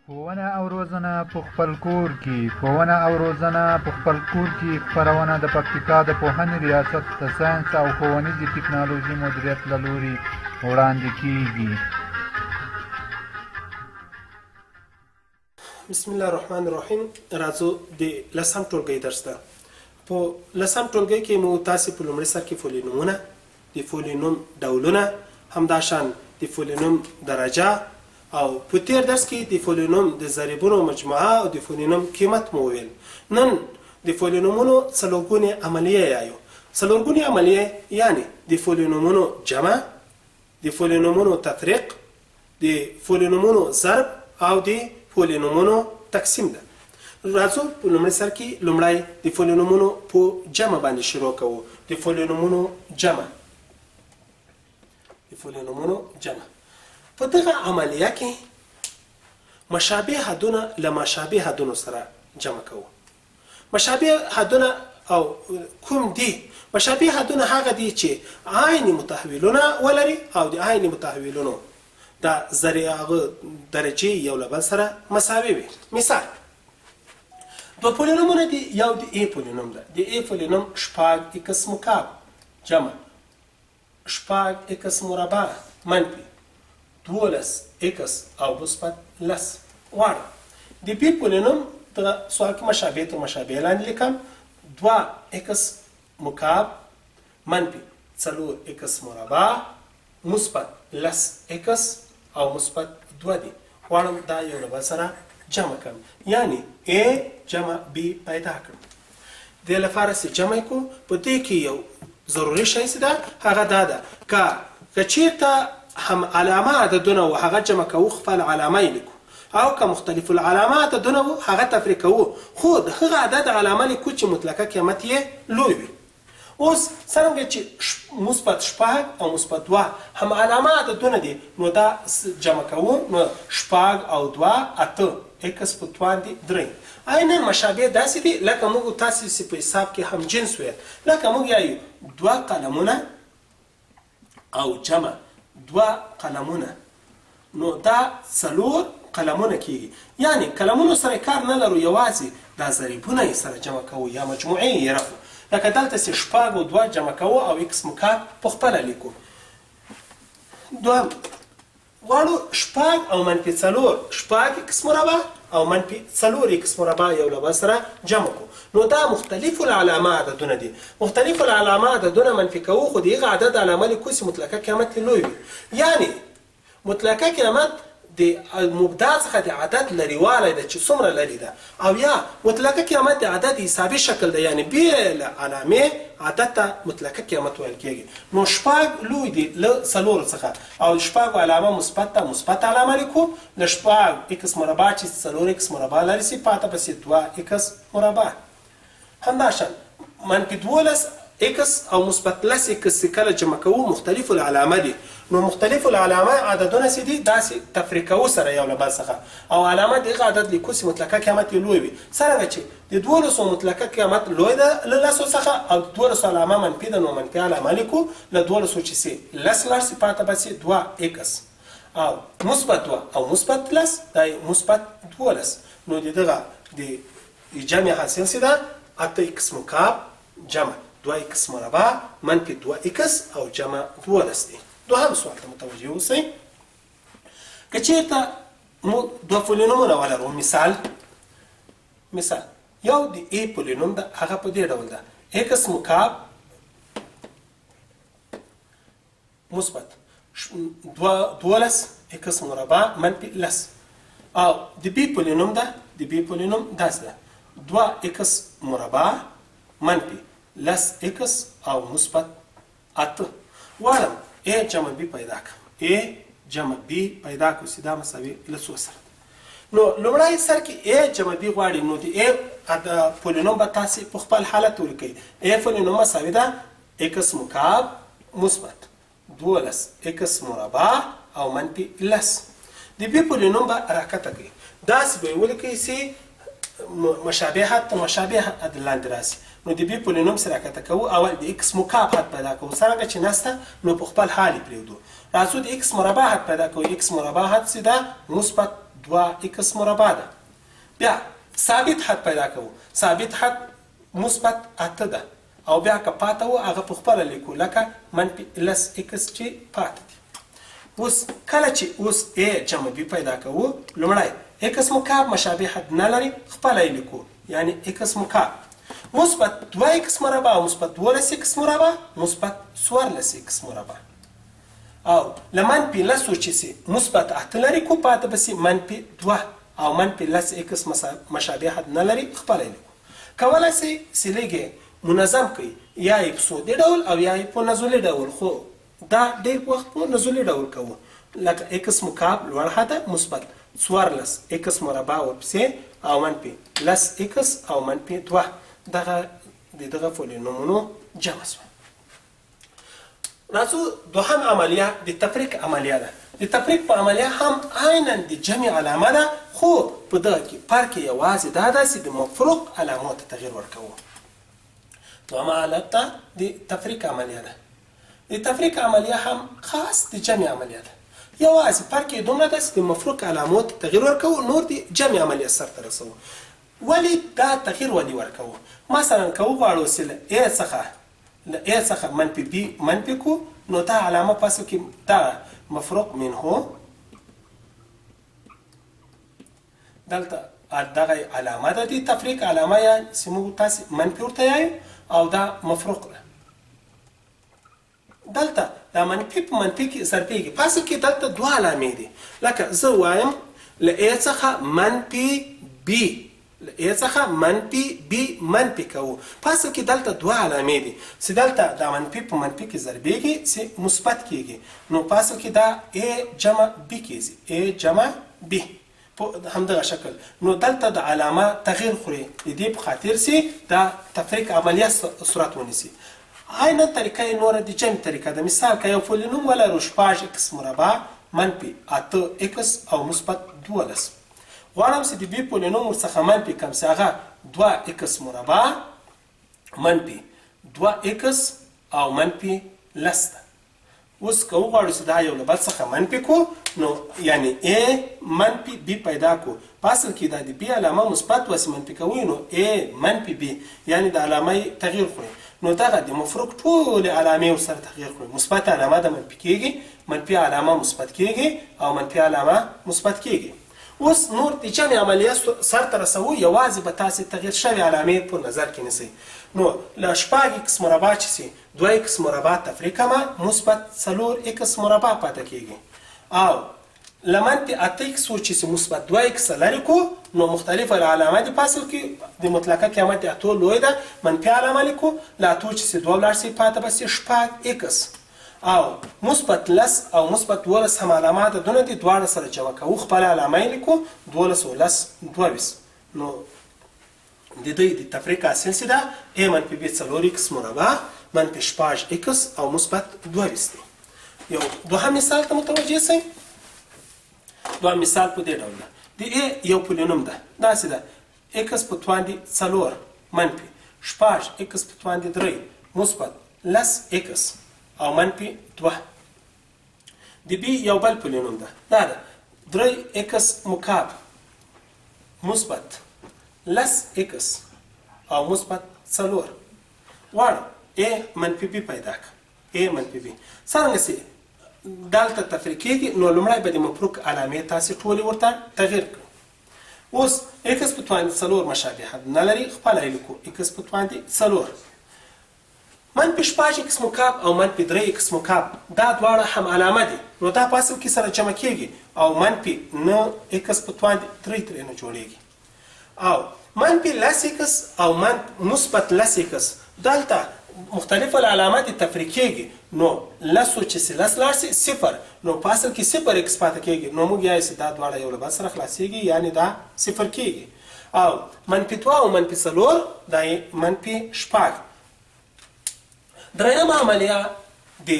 ښوونه او روزنه په خپل کور کې ښوونه او روزنه په خپل کور کې خپرونه د پکتیکا د پوهنې ریاست د ساینس او ښوونیزې ټکنالوژۍ مدیریت له لوري وړاندې کیږي. بسم الله الرحمن الرحیم. راځو د لسم ټولګي درس ته. په لسم ټولګي کې مو تاسو په لومړي سر کې فولینومونه، د فولینوم ډولونه، همداشان د فولینوم درجه او په تیر درس کې د فولینوم د ضریبونو مجموعه او د فولینوم قیمت مو ویل. نن د فولینومونو څلورګونې عملیه یایو. څلورګونې عملیه یعنی د فولینومونو جمع، د فولینومونو تفریق، د فولینومونو ضرب او د فولینومونو تقسیم ده. راځو په لومړي سر کې لومړی د فولینومونو په جمع باندې شروع کوو. د فولینومونو جمع، د فولینومونو جمع. په دغه عملیه کې مشابه حدونه له مشابه حدونو سره جمع کوو. مشابه حدونه او کوم دي؟ مشابه حدونه هغه دي چې عین متحولونه ولري او د عین متحولونو د درجه یو له بل سره مساوي وي. مثال دو پولینومونه دي. یو د ای پولینوم ده. د ای پولینوم شپږ ایکس مکعب جمع شپږ ایکس مربع منفي 12 ایکس او مثبت لس واړه. د بی پولینوم د سوال کې مشابه تر مشابه لاندې لیکم 2 ایکس مکعب منفي 4 ایکس مربع مثبت لس ایکس او مثبت 2 دي. واړم دا یو له بل سره جمع کړم، یعنی A جمع B پیدا کړم. د لپاره چې جمع کو په دې کې یو ضروري شی څه ده، هغه دا ده که چېرته هم علامه عددونه و هغه جمع کوو خپل علامه یې لیکو، او که مختلف العلامه عددونه و هغه تفریق کوو، خو د هغه عدد علامه لیکو چې مطلقه قیمت یې لوی وي. اوس څرنګه چې مثبت شپږ او مثبت 2 هم علامه عددونه دي، نو دا جمع کوو، نو شپږ او 2 8 ایکس په 3 عیناً مشابه داسې دي لکه موږ تاسو په حساب کې هم جنس ویل، لکه موږ یایو 2 قلمونه او جمع 2 قلمونه، نو دا 4 قلمونه کیږي. یعنی قلمونو سره کار نه لرو، یوازې دا ضریبونه یې سره جمع کوو یا مجموعې یې رفو. لکه دلته چې شپږ او 2 جمع کوو او ایکس مکعب په خپله لیکو. دوهم غواړو شپږ او منفي 4 شپږ ایکس مربع او منفي 4 ایکس مربع یو له بل سره جمع کو، نو دا مختلف العلامه عددونه دي. مختلف العلامه عددونه منفي کوو، خو دغه عدد علامه لیکو چې مطلقه قیمت لوی وي. یعنی مطلقه قیمت د مبدا څخه د عدد لريوالی ده چې څومره لري ده، او یا مطلقه قیمت د عدد حسابي شکل ده، یعنی بې علامې عدد ته مطلقه قیمت ویل کېږي. نو شپږ لوی دي له 4 څخه، او شپږ علامه مثبت ته مثبت علامه لیکو، له شپږ ایکس مربع چې 4 ایکس مربع لري سي پاته پسې 2 ایکس مربع. همداشان منفي 12 ایکس او مثبت لس ایکس کله جمع کوو مختلف العلامه دي، نو مختلف العلامه عددونه سي دي داسې تفریقو سره یو له بل څخه، او علامه دغه عدد لیکو چې مطلقه قیمت یې لوی وي. څرنګه چې د 12 مطلقه قیمت لوی ده له 10 څخه، او د 12 علامه منفي ده، نو منفي علامه لیکو، له 12 چې سي لس لار سي پاته بسي 2 ایکس او مثبت 2 او مثبت لس دا مثبت 12، نو دغه د جمع حاصل سي ده 8 ایکس مکعب جمع 2 ایکس مربع منفي 2 ایکس او جمع 12 دي. دوهم سوال ته متوجه اوسئ. که چېرته موږ 2 فولینومونه ولرو، مثال یو د ای پولینوم ده، هغه په دې ډول ده ایکس مکعب مثبت 12 ایکس مربع منفي لس، او د بی پولینوم ده، د بی پولینوم داسې ده 2 ایکس مربع منفي لس ایکس او مثبت 8. واړم A جمع B پیدا کړم، A جمع B پیدا کړو چې دا مساوي لسو سره. نو لومړی سر کې A جمع B غواړي، نو د A پولینوم به تاسې په خپل حالت ولیکئ. A پولینوم مساوي ده ایکس مکعب مثبت 12 ایکس مربع او منفي لس. د B پولینوم به راکته کوي، داسې به یې ولیکئ چې مشابه حد ته مشابه حد لاندې راسي. نو د بی پولینوم سره راکته کوو، اول د ایکس مکعب حد پیدا کوو، څرنګه چې نسته نو په خپل حال یې پرېږدو. راځو د ایکس مربع حد پیدا کوو. ایکس مربع حد څه ده؟ مثبت 2 x مربع ده. بیا ثابت حد پیدا کوو. ثابت حد مثبت 8 ده او بیا که پاته و هغه په خپله لیکو لکه منفي لس x چې پاته دي. اوس کله چې اوس a جمع b پیدا کوو لومړی x مکعب مشابه حد نه لري خپله یې لیکو یعنی x مکعب مثبت 2x مربع او مثبت 12x مربع مثبت 14x مربع او لمنفي لسو چې سي مثبت 8 لري کو پاته بسي منفي 2 او منفي لس x مشابه حد نه لري خپله لیکو. کولای سي سلیګي منظم کړئ یا یې په سودي ډول او یا یې په نزولي ډول خو دا ډېر وخت په نزولي ډول کوو لکه x مکعب لوړ حده مثبت 14x مربع ورپسې او منفي لس x او منفي 2 دغه پولینومونو جمع شوه. راځو دوهم عملیه د تفریق عملیه ده. د تفریق په عملیه هم عینا د جمع علامه ده خو په دغه کې فرق یوازې دا ده چې د مفروق علامو ته تغییر ورکوو. دوهمه حالت ته د تفریق عملیه ده. د تفریق عملیه هم خاص د جمع عملیه ده. یوازې فرق یې دومره ده چې د مفروق علامو ته تغییر ورکوو نور د جمع عملیه سرته رسوو. ولې دا تغییر ولې ورکوو؟ مثلا که وغواړو چې له A څخه منفي B منفي کو نو دا علامه په اصل کې دا مفروق منه دلته دغه علامه ده د تفریق علامه یا چې موږ تاسې منفي ورته یایو او دا مفروق ده. دلته دا منفي په منفي کې ضربېږي په اصل کې دلته دوه علامې دي لکه زه وایم له A څخه منفي B له A څخه منفي B منفي کوو په اصل کې دلته دوه علامې دي چې دلته دا منفي په منفي کې ضربېږي چې مثبت کېږي نو په اصل کې دا A جمع B کېږي A جمع B په همدغه شکل. نو دلته د علامه تغییر خوري د دې په خاطر چې دا تفریق عملیه صورت ونیسي. عینا طریقه یې نوره د جمع طریقه ده. مثال که یو پولینوم ولرو 6x مربع منفي 8x او مثبت 12 غواړم چې د B پولینوم ورڅخه منفي کم چې هغه 2x مربع منفي 2x او منفي لس ده. اوس که وغواړو چې دا یو له بل څخه منفي کو نو یعنی A منفي B پیدا کو په اصل کې دا د B علامه مثبت وسې منفي کوي نو A منفي B یعنی د علامه تغییر خوري نو دغه د مفروق ټولې علامې ورسره تغییر خوري. مثبت علامه د منفي کېږي منفي علامه مثبت کېږي او منفي علامه مثبت کېږي. اوس نور د جمع عملیه سرته رسوو یوازې به تاسې تغییر شوې علامې په نظر کې نیسئ. نو له 6x مربع چې سي 2x مربع تفریقه مثبت 4x مربع پاته کېږي او له منفي 8x چې سي مثبت 2x لرې کو نو مختلفه علامه دي په اصل کې د مطلقه قیمت د اتو لوی ده منفي علامه لیکو له اتو چې سي 2 ولاړ سي پاته به سي 6x او مثبت لس او مثبت 12 هم علامات دونه دي دواړه سره جمع کوو خپل علامه یې لیکو 12 او لس 22 نو د دې د تفریق حاصل سي ده A منفي B 4x مربع منفي 6x او مثبت 22 دی. یو دوهم مثال ته متوجه سئ. دوهم مثال په دې ډول ده د A یو پولینوم ده داسې ده x په تواندې 4 منفي 6x په تواندې 3 مثبت لس x او منفي 2 د B یو بل پولینوم ده دا ده 3x مکعب مثبت لس x او مثبت 4 غواړم A منفي B پیدا کړه A منفي B څنګه سي دلته تفریق کېږي نو لومړی به د مفروق علامې تاسې ټولې ورته تغییر کړو. اوس x په تواندې 4 مشابه حد نه لري خپله یې لیکو x په تواندې 4 منفي 6x مکعب او منفي 3x مکعب دا دواړه هم علامه دي نو دا په اصل کې سره جمع کېږي او منفي 9x په تواندې 3 ترېنه جوړېږي او منفي لس x او مثبت لس x دلته مختلف علامات تفریق کېږي نو لسو چې سي لس لاړ سي صفر نو په اصل کې صفر x پاته کېږي نو موږ یایو چې دا دواړه یو له بل سره خلاصېږي یعنې دا صفر کېږي او منفي 2 او منفي 4 دا یې منفي 6. درېیمه عملیه د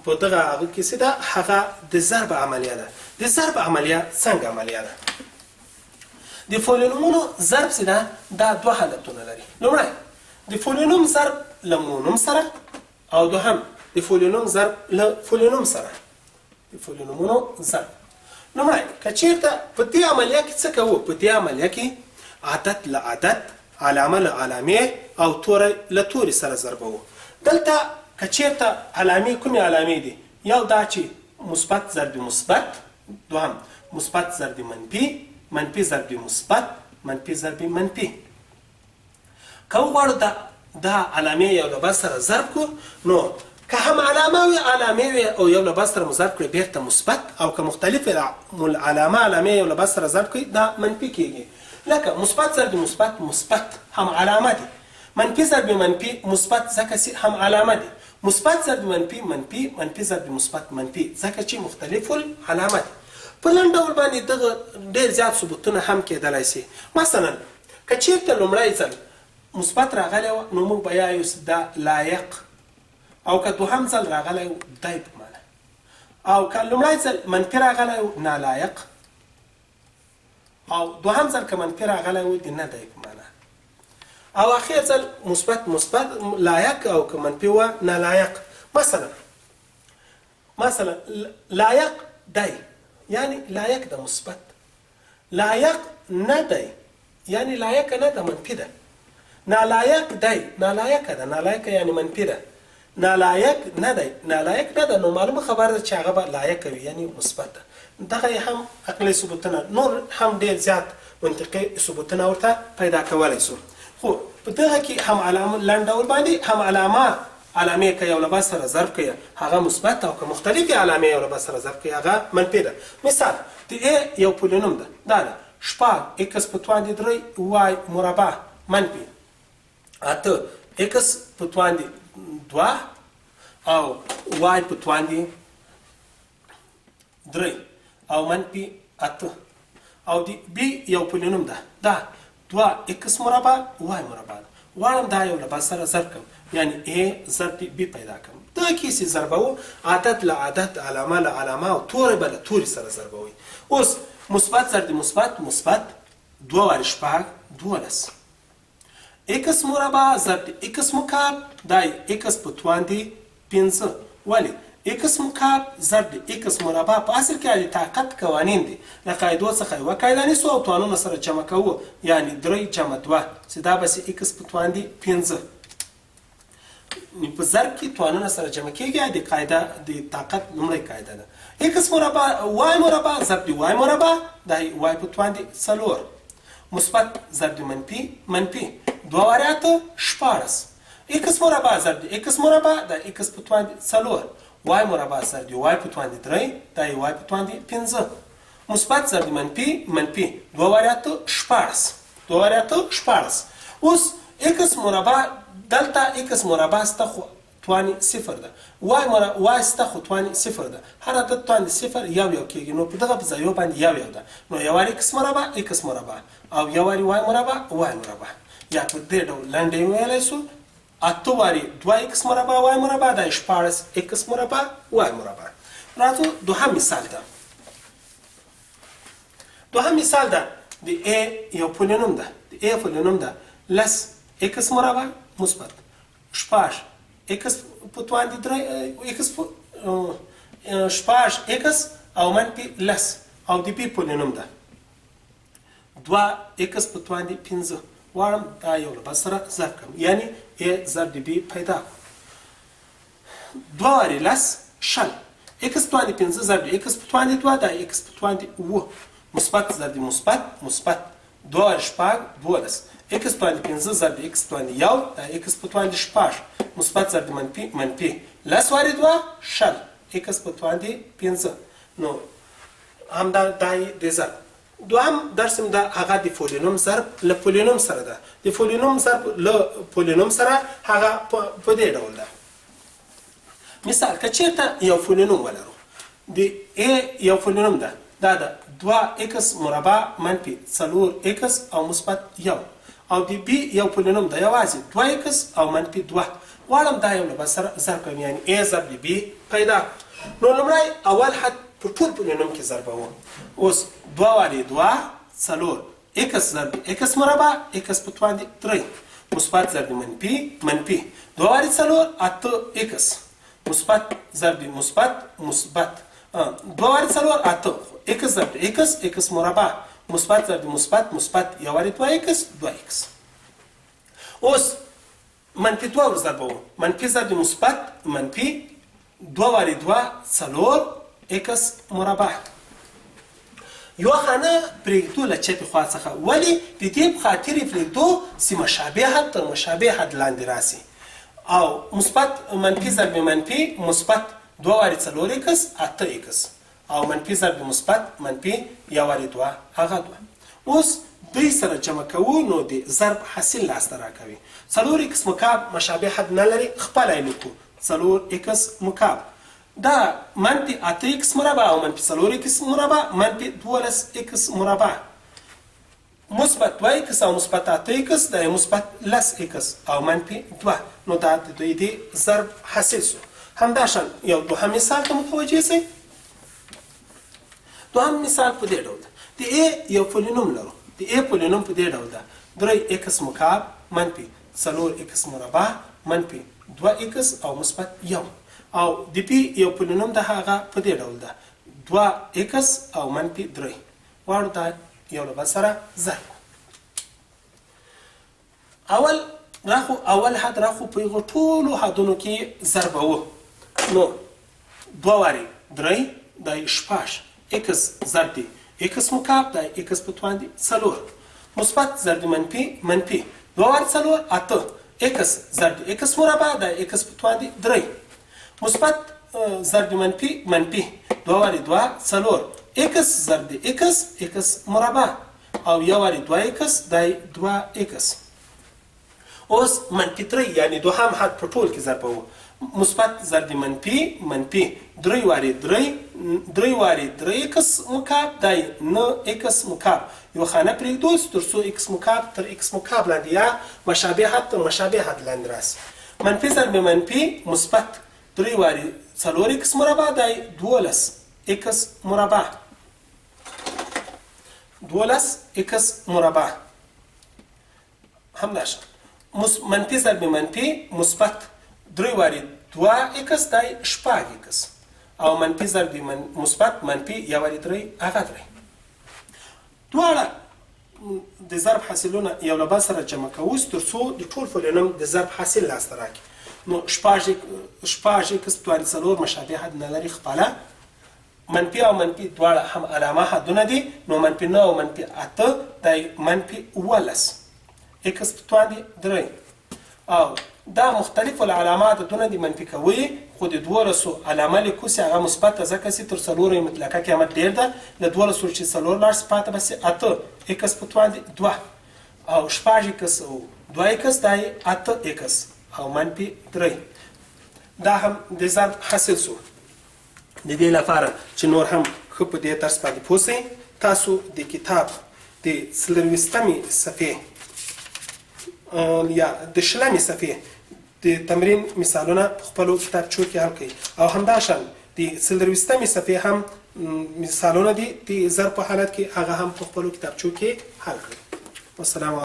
په دغه هغه کې څه ده هغه د ضرب عملیه ده. د ضرب عملیه څنګه عملیه ده؟ د پولینومونو ضرب څه ده دا دوه حالتونه لري. لومړی د پولینوم ضرب له مونوم سره او دوهم د پولینوم ضرب له پولینوم سره. د پولینومونو ضرب لومړی که چېرته په دې عملیه کې څه کوو؟ په دې عملیه کې عدد له عدد، علامه له علامې او توری له توري سره ضربوو. دلته که چېرته علامې کومې علامې دي؟ یو دا چې مثبت ضرب مثبت، دوهم مثبت ضرب منفي، منفي ضرب مثبت، منفي ضرب منفي. که وغواړو دا علامې یو له بل سره ضرب کړو، نو که هم علامې وي او یو له بل سره مو ضرب کړي بیرته مثبت، او که مختلفې علامې یو له بل سره ضرب کړي دا منفي کېږي. لکه مثبت ضرب مثبت مثبت هم علامه دي، منفي ضرب منفي مثبت ځکه هم علامه دي، مثبت ضرب منفي منفي، منفي ضرب مثبت منفي ځکه چې مختلف العلامه دي. په لنډ ډول باندې دغه ډېر زیات ثبوتونه هم کېدلی سي. مثلا که چېرته لومړی ځل مثبت راغلی و نو موږ به یایو دا لایق، او که دوهم ځل راغلی و دی په معنا، او که لومړی ځل منفي راغلی و نالایق، او دوهم ځل که منفي راغلی و د نه دی په معنا، او اخر ځل مثبت لایق، او که منفي و نالایق. مثلا لایق دی یعنی لایق ده مثبت، لایق نه دی یعنی لایق نه ده منفي ده، نالایق دی نالایق ده، نالایق یعنی منفي ده، نالایق نه دی نالایق نه ده، نو معلومه خبره ده چې هغه به لایق وي یعنی مثبت ده. دغه هم عقلي ثبوتونه، نور هم ډېر زیات منطقي ثبوتونه ورته پیدا کولی سو. خو په دغه کې هم علامه لنډ ډول باندې هم علامې که یو له بل سره ضرب کوي هغه مثبت، او که مختلفې علامې یو له بل سره ضرب کوي هغه منفي ده. مثال د ا یو پولینوم ده، دا ده 6 x په توان 3 y مربع منفي 8 x په توان 2 او y په توان 3 او منفي 8. او د b یو پولینوم ده، دا 2x مربع y مربع واړم دا یو له بل سره ضرب کوم، یعنی a ضرب b پیدا کوم. دغه کې چې ضربوو عدد له عدد، علامه له علامه او توری به له توري سره ضربوي. اوس مثبت ضرب مثبت مثبت 2 واري 6 12 x مربع ضرب x مکعب دای x په توان دي 15. ولی x مکعب ضرب x مربع په اصل کې د طاقت قوانین دي، له قاعدو څخه یوه قاعده نیسو او توانونه سره جمع کوو، یعنی 3 جمع 2 چې دا به x په توان دي 15. په ضرب کې توانونه سره جمع کېږي، د قاعده د طاقت لومړۍ قاعده ده. x مربع y مربع ضرب y مربع دای y په توان دي 4 مثبت ضرب منفي 2 واري 8 14 x مربع ضرب x مربع د x په توان دي 4 y مربع ضرب y په توان دي 3 د y په توان دي 15 مثبت ضرب منفي 2 واري 8 14 2 واري 8 14. اوس x مربع دلته x مربع ست تواني 0 ده، y ست خو تواني 0 ده، هر عدد تواني 0 یو کېږي، نو په دغه ځایو باندې یو ده، نو یو واري x مربع او یو واري y مربع یا په دې ډول لاندې ویلی سو 8 واري 2x مربع y مربع دا 14 x مربع y مربع. راځو دوهم مثال ده د a یو پولینوم ده، د a پولینوم ده لس x مربع مثبت 14 x په توان دي 3 x 14 x او منفي لس، او د b پولینوم ده 2 x په توان دي 15 واړم دا یو له بل سره ضرب کوم، یعنی a ضرب b پیدا کړو. 2 واري لس شل x په توان دي 15 ضرب x په توان دي 2 دا x په توان دي 9 مثبت ضرب مثبت 2 واري 6 12 x په توان دي 15 ضرب x په توان دي 1 دا x په توان دي 14 مثبت ضرب منفي لس واري 2 شل x په توان دي 15. نو همدا دای د ضرب دوهم درس هم دا هغه د پولینوم ضرب له پولینوم سره ده، د پولینوم ضرب له پولینوم سره هغه په دې ډول ده. مثال که چېرته یو پولینوم ولرو، د a یو پولینوم ده، دا ده 2x مربع منفي 4x او مثبت 1، او د b یو پولینوم ده یوازې 2x او منفي 2 واړم دا یو له بل سره ضرب کوم، یعنی a ضرب b پیدا. نو لومړی اول حد په ټول پولینوم کې ضربوم. اوس 2 واري 2 4 x ضرب x مربع x په توان دي 3 مثبت ضرب منفي 2 واري 4 8 x مثبت ضرب مثبت 2 واري 4 8 x ضرب د x x مربع مثبت ضرب مثبت مثبت یو وارې 2x 2x. اوس منفي 2 ورضربوم منفي ضرب مثبت منفي 2 وارې 2 4 x مربع. یو خانه پرېږدو له چپې خوا څخه ولې د دې په خاطر یې پرېږدو چې مشابه حد تر مشابه حد لاندې راسي او مثبت منفي ضرب منفي مثبت 2 وارې 4x 8x او منفي ضرب مثبت منفي یو وارې 2 هغه 2. اوس دوی سره جمع کوو نو د ضرب حاصل لاسته راکوي. 4x مکعب مشابه حد نه لري خپله یې لیکو 4x مکعب دا منفي 8x مربع او منفي 4x مربع منفي 12x مربع مثبت 2x او مثبت 8x دا مثبت لس x او منفي 2 نو دا د دوی د ضرب حاصل شو. همداشان یو دوهم مثال ته متوجه شئ. دوهم مثال په دې ډول د a یو پولینوم لرو د a پولینوم په دې ډول ده 3x مکعب منفي 4x مربع منفي 2x او مثبت 1 او د p یو پولینوم ده هغه په دې ډول ده 2x او منفي 3 واړو ته یو له بل سره ضرب. اول حد راخو په یغو ټولو حدونو کې ضربوو نو 2 وارې 3 دا شپږ x ضرب دی x مکعب دا x په توان 4 مثبت ضرب منفي منفي 2 وارې 4 8 x ضرب x مربع دا x په توان 3 مثبت ضرب منفي منفي 2 وارې 2 4 x ضرب x x مربع او یو وارې 2x دا 2x. اوس منفي 3 یعنی دوهم حد په ټول کې ضربوو مثبت ضرب منفي منفي 3 وارې 3x مکعب دا 9x مکعب یو خانه پرېږدو تر څو x مکعب تر x مکعب لاندې یا مشابه حد تر مشابه حد لاندې راسي. منفي ضرب منفي مثبت 3 وارې 4x مربع دا 12x مربع 12x مربع. همداشان منفي ضرب منفي مثبت 3 وارې 2x دا 6x او منفي ضرب مثبت منفي یو وارې 3 هغه 3. دواړه د ضرب حاصلونه یو له بل سره جمع کوو تر څو د ټول پولینوم د ضرب حاصل لاسته راکړي. نو 6x په 4 مشابه حد نه لري خپله منفي او منفي دواړه هم علامه حدونه دي نو منفي 9 او منفي 8 دا منفي 11 x په توان 3 او دا مختلف العلامات دونه دي منفي کوي خو د 12 علامه لیکو چې هغه مثبت ځکه چې تر 4 مطلقه قیمت ډیر ده له 12 چې 4 لاړ پاته بس 8x په توان 2 او 6x او 2x دا 8x او منفي 3 دا هم د ضرب حاصل شو. د دې لپاره چې نور هم ښه په دې درس باندې پوه شئ تاسو د کتاب د 24مې صفحې یا د 20مې صفحې د تمرین مثالونه په خپلو کتابچو کې حل کړئ او همداشان د 24مې صفحې هم مثالونه دي د ضرب په حالت کې هغه هم په خپلو کتابچو کې حل کړئ. والسلام